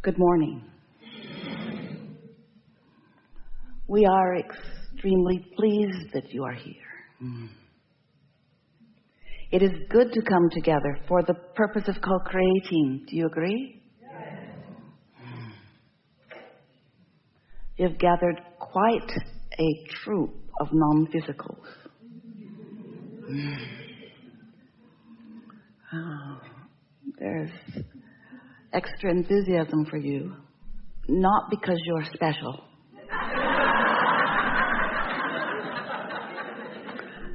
Good morning. We are extremely pleased that you are here. It is good to come together for the purpose of co-creating. Do you agree? Yes. You've gathered quite a troop of non-physicals. There's extra enthusiasm for you, not because you're special.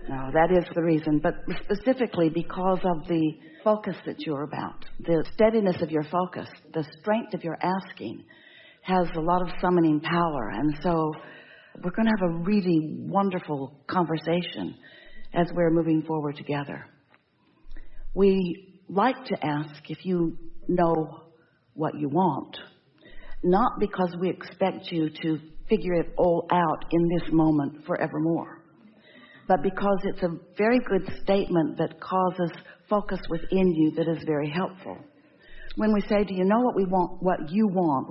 No, that is the reason, but specifically because of the focus that you're about. The steadiness of your focus, the strength of your asking has a lot of summoning power, and so we're going to have a really wonderful conversation as we're moving forward together. We like to ask if you know what you want, not because we expect you to figure it all out in this moment forevermore, but because it's a very good statement that causes focus within you that is very helpful. When we say, do you know what we want, what you want,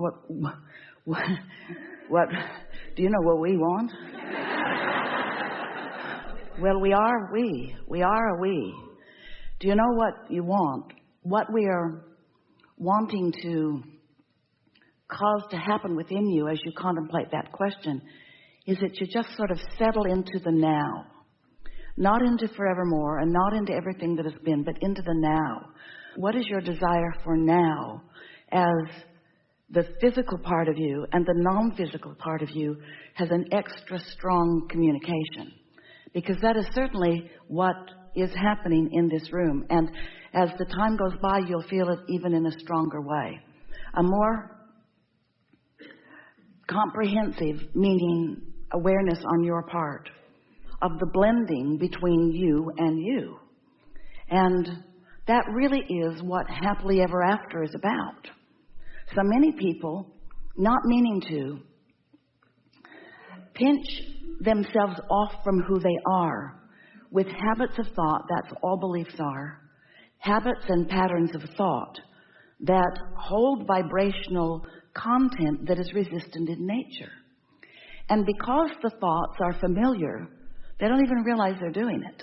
what do you know what we want? Well, we are a we. Do you know what you want? What we are wanting to cause to happen within you as you contemplate that question is that you just sort of settle into the now. Not into forevermore and not into everything that has been, but into the now. What is your desire for now as the physical part of you and the non-physical part of you has an extra strong communication? Because that is certainly what is happening in this room. And as the time goes by, you'll feel it even in a stronger way. A more comprehensive, meaning awareness on your part of the blending between you and you. And that really is what happily ever after is about. So many people, not meaning to, pinch themselves off from who they are with habits of thought. That's all beliefs are. Habits and patterns of thought that hold vibrational content that is resistant in nature. And because the thoughts are familiar, they don't even realize they're doing it.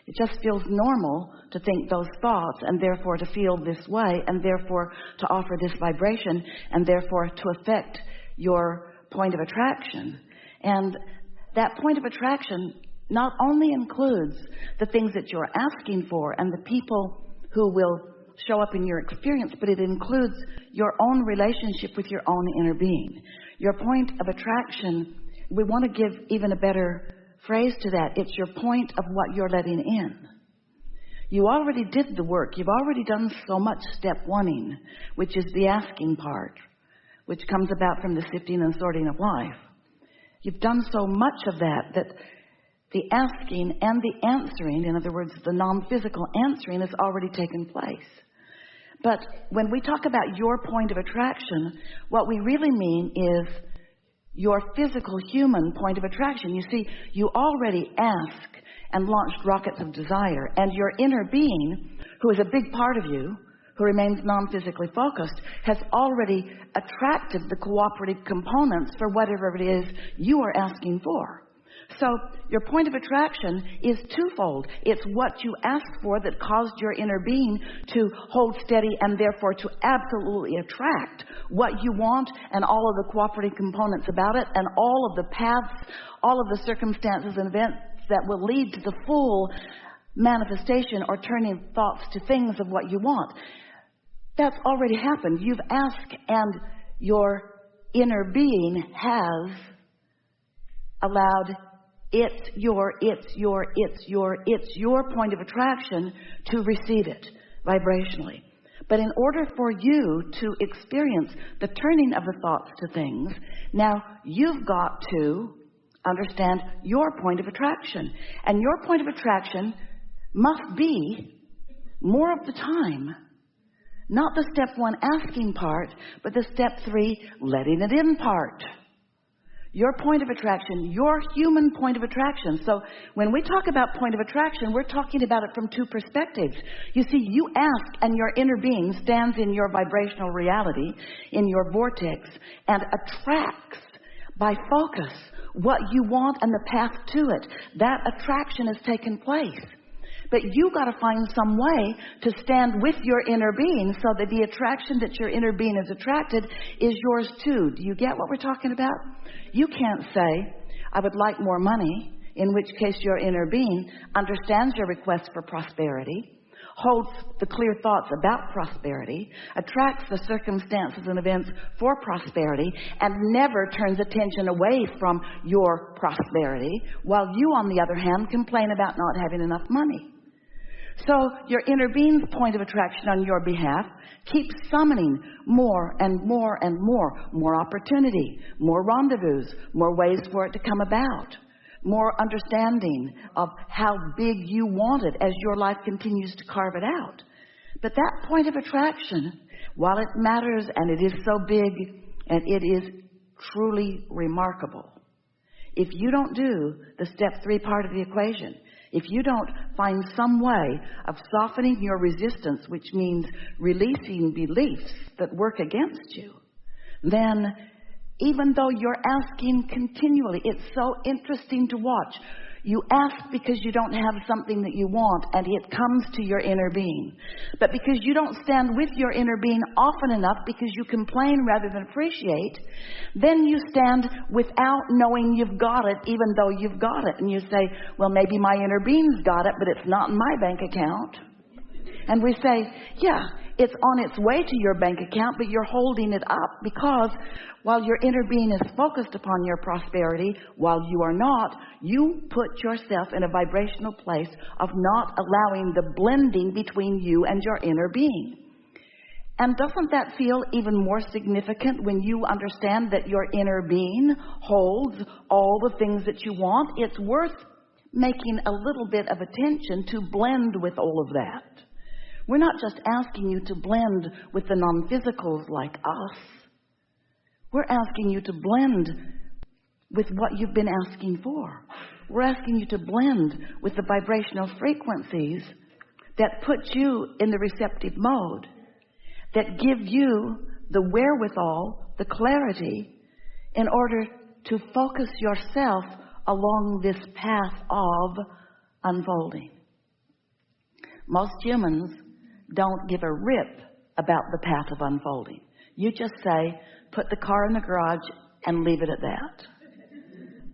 It just feels normal to think those thoughts and therefore to feel this way and therefore to offer this vibration and therefore to affect your point of attraction. And that point of attraction not only includes the things that you're asking for and the people who will show up in your experience, but it includes your own relationship with your own inner being. Your point of attraction, we want to give even a better phrase to that. It's your point of what you're letting in. You already did the work. You've already done so much step one-ing, which is the asking part, which comes about from the sifting and sorting of life. You've done so much of that the asking and the answering, in other words, the non-physical answering, has already taken place. But when we talk about your point of attraction, what we really mean is your physical human point of attraction. You see, you already ask and launched rockets of desire, and your inner being, who is a big part of you, who remains non-physically focused, has already attracted the cooperative components for whatever it is you are asking for. So your point of attraction is twofold. It's what you asked for that caused your inner being to hold steady and therefore to absolutely attract what you want and all of the cooperative components about it and all of the paths, all of the circumstances and events that will lead to the full manifestation or turning thoughts to things of what you want. That's already happened. You've asked and your inner being has allowed it's your point of attraction to receive it vibrationally. But in order for you to experience the turning of the thoughts to things, now you've got to understand your point of attraction. And your point of attraction must be, more of the time, not the step one asking part, but the step three letting it in part. Your point of attraction, your human point of attraction. So when we talk about point of attraction, we're talking about it from two perspectives. You see, you ask and your inner being stands in your vibrational reality, in your vortex, and attracts by focus what you want and the path to it. That attraction has taken place. But you got to find some way to stand with your inner being so that the attraction that your inner being is attracted is yours too. Do you get what we're talking about? You can't say, I would like more money, in which case your inner being understands your request for prosperity, holds the clear thoughts about prosperity, attracts the circumstances and events for prosperity, and never turns attention away from your prosperity, while you, on the other hand, complain about not having enough money. So your inner being's point of attraction on your behalf keeps summoning more and more and more opportunity, more rendezvous, more ways for it to come about, more understanding of how big you want it as your life continues to carve it out. But that point of attraction, while it matters and it is so big and it is truly remarkable, if you don't do the step 3 part of the equation, if you don't find some way of softening your resistance, which means releasing beliefs that work against you, then even though you're asking continually, it's so interesting to watch. You ask because you don't have something that you want, and it comes to your inner being. But because you don't stand with your inner being often enough, because you complain rather than appreciate, then you stand without knowing you've got it, even though you've got it. And you say, well, maybe my inner being's got it, but it's not in my bank account. And we say, yeah, it's on its way to your bank account, but you're holding it up because while your inner being is focused upon your prosperity, while you are not, you put yourself in a vibrational place of not allowing the blending between you and your inner being. And doesn't that feel even more significant when you understand that your inner being holds all the things that you want? It's worth making a little bit of attention to blend with all of that. We're not just asking you to blend with the non-physicals like us. We're asking you to blend with what you've been asking for. We're asking you to blend with the vibrational frequencies that put you in the receptive mode, that give you the wherewithal, the clarity, in order to focus yourself along this path of unfolding. Most humans don't give a rip about the path of unfolding. You just say, put the car in the garage and leave it at that.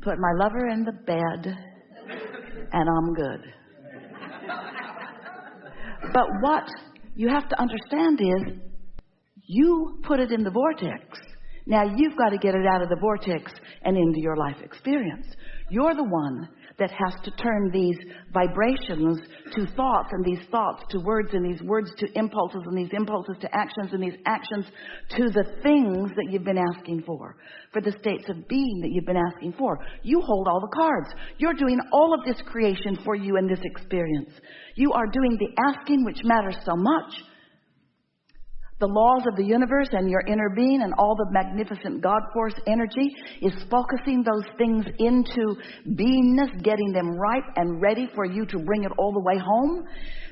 Put my lover in the bed and I'm good. But what you have to understand is you put it in the vortex. Now you've got to get it out of the vortex and into your life experience. You're the one that has to turn these vibrations to thoughts, and these thoughts to words, and these words to impulses, and these impulses to actions, and these actions to the things that you've been asking for the states of being that you've been asking for. You hold all the cards. You're doing all of this creation for you in this experience. You are doing the asking, which matters so much. The laws of the universe and your inner being and all the magnificent God force energy is focusing those things into beingness, getting them ripe and ready for you to bring it all the way home.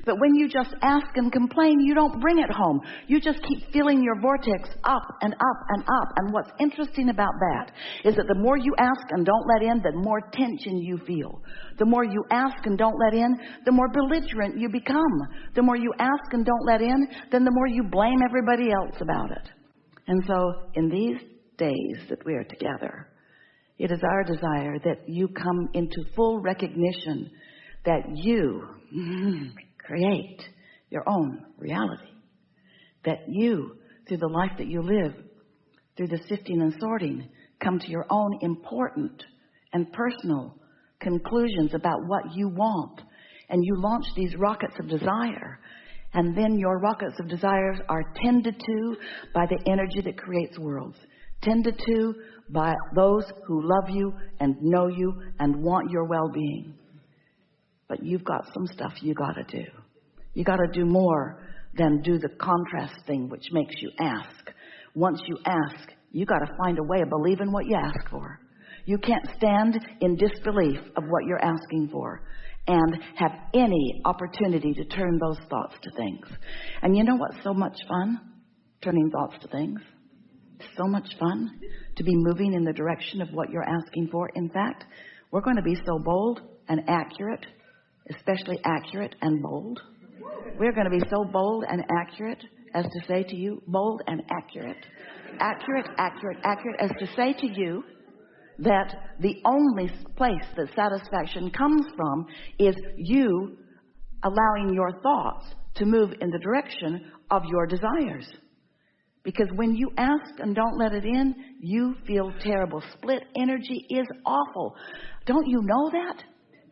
But when you just ask and complain, you don't bring it home. You just keep filling your vortex up and up and up. And what's interesting about that is that the more you ask and don't let in, the more tension you feel. The more you ask and don't let in, the more belligerent you become. The more you ask and don't let in, then the more you blame everybody else about it. And so in these days that we are together, it is our desire that you come into full recognition that you create your own reality. That you, through the life that you live, through the sifting and sorting, come to your own important and personal conclusions about what you want. And you launch these rockets of desire. And then your rockets of desires are tended to by the energy that creates worlds. Tended to by those who love you and know you and want your well-being. But you've got some stuff you got to do. You got to do more than do the contrast thing, which makes you ask. Once you ask, you got to find a way of believing what you ask for. You can't stand in disbelief of what you're asking for and have any opportunity to turn those thoughts to things. And you know what's so much fun? Turning thoughts to things. It's so much fun to be moving in the direction of what you're asking for. In fact, we're going to be so bold and accurate, especially accurate and bold. We're going to be so bold and accurate as to say to you, bold and accurate, as to say to you that the only place that satisfaction comes from is you allowing your thoughts to move in the direction of your desires. Because when you ask and don't let it in, you feel terrible. Split energy is awful. Don't you know that?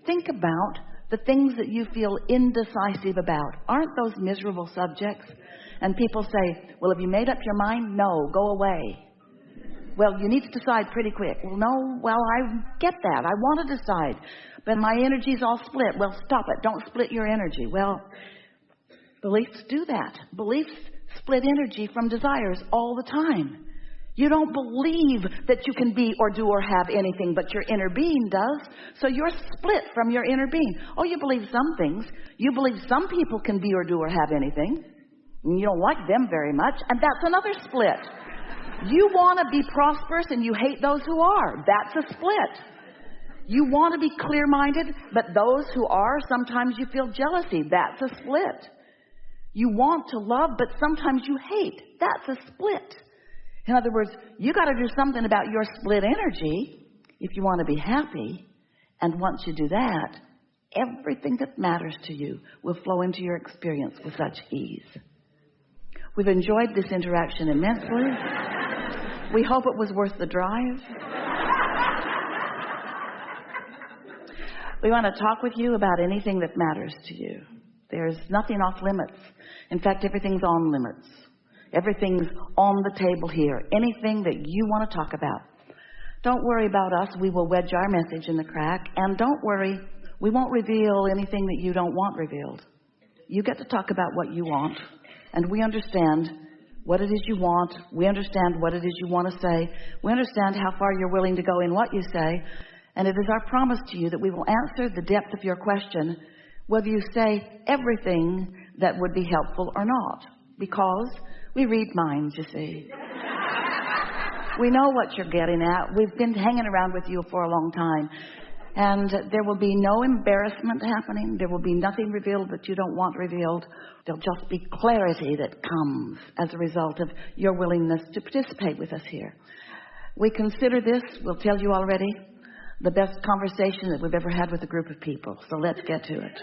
Think about the things that you feel indecisive about. Aren't those miserable subjects? And people say, well, have you made up your mind? No, go away. Well, you need to decide pretty quick. Well, no, well, I get that. I want to decide. But my energy's all split. Well, stop it. Don't split your energy. Well, beliefs do that. Beliefs split energy from desires all the time. You don't believe that you can be or do or have anything, but your inner being does. So you're split from your inner being. Oh, you believe some things. You believe some people can be or do or have anything. And you don't like them very much. And that's another split. You want to be prosperous and you hate those who are. That's a split. You want to be clear-minded, but those who are, sometimes you feel jealousy. That's a split. You want to love, but sometimes you hate. That's a split. In other words, you got to do something about your split energy if you want to be happy. And once you do that, everything that matters to you will flow into your experience with such ease. We've enjoyed this interaction immensely. We hope it was worth the drive. We want to talk with you about anything that matters to you. There's nothing off limits. In fact, everything's on limits. Everything's on the table here. Anything that you want to talk about. Don't worry about us. We will wedge our message in the crack. And don't worry, we won't reveal anything that you don't want revealed. You get to talk about what you want. And we understand what it is you want. We understand what it is you want to say. We understand how far you're willing to go in what you say. And it is our promise to you that we will answer the depth of your question, whether you say everything that would be helpful or not. Because we read minds, you see. We know what you're getting at. We've been hanging around with you for a long time. And there will be no embarrassment happening. There will be nothing revealed that you don't want revealed. There'll just be clarity that comes as a result of your willingness to participate with us here. We consider this, we'll tell you already, the best conversation that we've ever had with a group of people. So let's get to it.